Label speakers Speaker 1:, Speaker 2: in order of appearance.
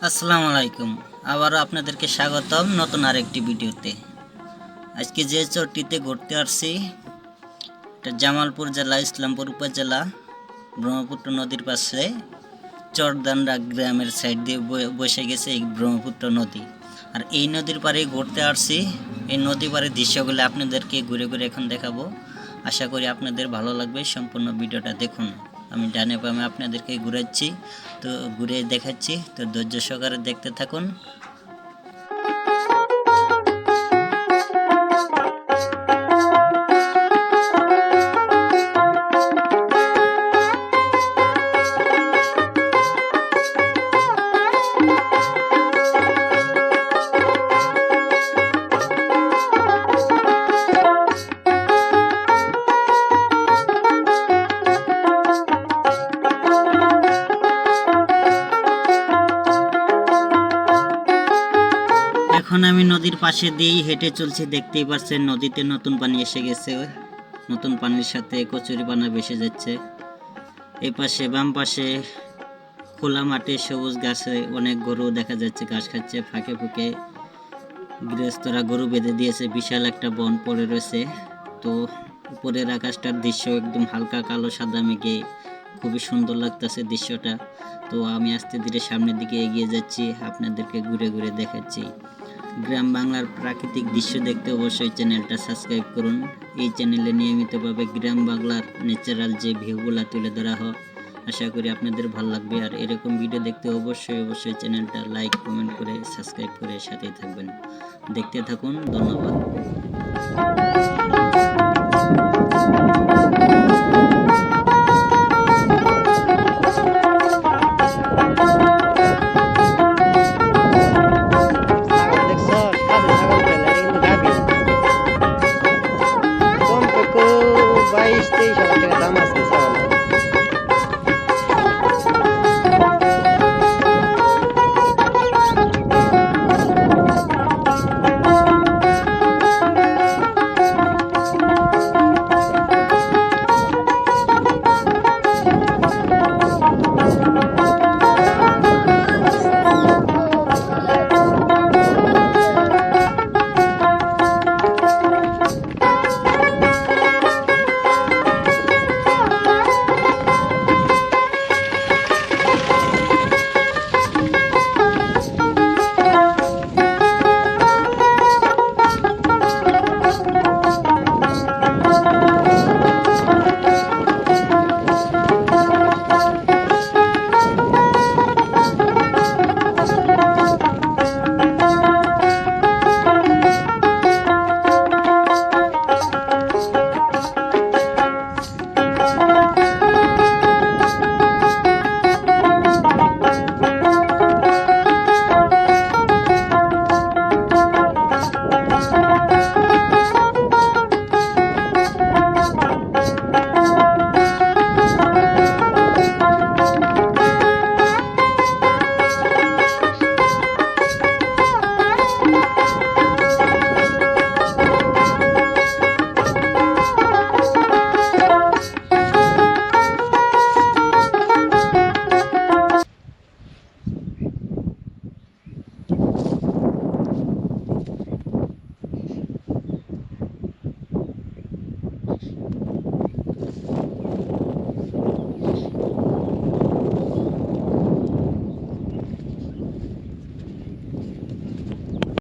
Speaker 1: আসসালামু আলাইকুম। আবারও আপনাদেরকে স্বাগতম নতুন আরেকটি ভিডিওতে। আজকে যে চরটিতে ঘুরতে আসছি এটা জামালপুর জেলা, ইসলামপুর উপজেলা, ব্রহ্মপুত্র নদীর পাশে চরদান্ডা গ্রামের সাইড দিয়ে বসে গেছে এই ব্রহ্মপুত্র নদী। আর এই নদীর পাড়ে ঘুরতে আসছি। এই নদী পাড়ের দৃশ্যগুলো আপনাদেরকে ঘুরে ঘুরে এখন দেখাবো। আশা করি আপনাদের ভালো লাগবে, সম্পূর্ণ ভিডিওটা দেখুন। আমি ডানে বামে আপনাদেরকে ঘুরাচ্ছি, তো ঘুরে দেখাচ্ছি, তো ধৈর্য সহকারে দেখতে থাকুন। এখন আমি নদীর পাশে দিয়েই হেঁটে চলছি। দেখতেই পাচ্ছেন নদীতে নতুন পানি এসে গেছে। নতুন পানির সাথে কচুরি পানা ভেসে যাচ্ছে। এই পাশে বাম পাশে খোলা মাঠে সবুজ গাছে অনেক গরু দেখা যাচ্ছে, ঘাস খাচ্ছে। ফাঁকে ফুঁকে গৃহস্থরা গরু বেঁধে দিয়েছে। বিশাল একটা বন পড়ে রয়েছে। তো উপরের আকাশটার দৃশ্য একদম হালকা কালো সাদা মেঘে, খুবই সুন্দর লাগতেছে দৃশ্যটা। তো আমি আস্তে ধীরে সামনের দিকে এগিয়ে যাচ্ছি, আপনাদেরকে ঘুরে ঘুরে দেখাচ্ছি। গ্রাম বাংলার প্রাকৃতিক দৃশ্য দেখতে অবশ্যই চ্যানেলটা সাবস্ক্রাইব করুন। এই চ্যানেলে নিয়মিতভাবে গ্রাম বাংলার ন্যাচারাল যে ভিউগুলো তুলে ধরা হয়, আশা করি আপনাদের ভালো লাগবে। আর এরকম ভিডিও দেখতে অবশ্যই চ্যানেলটা লাইক কমেন্ট করে সাবস্ক্রাইব করে সাথেই থাকবেন। দেখতে থাকুন, ধন্যবাদ।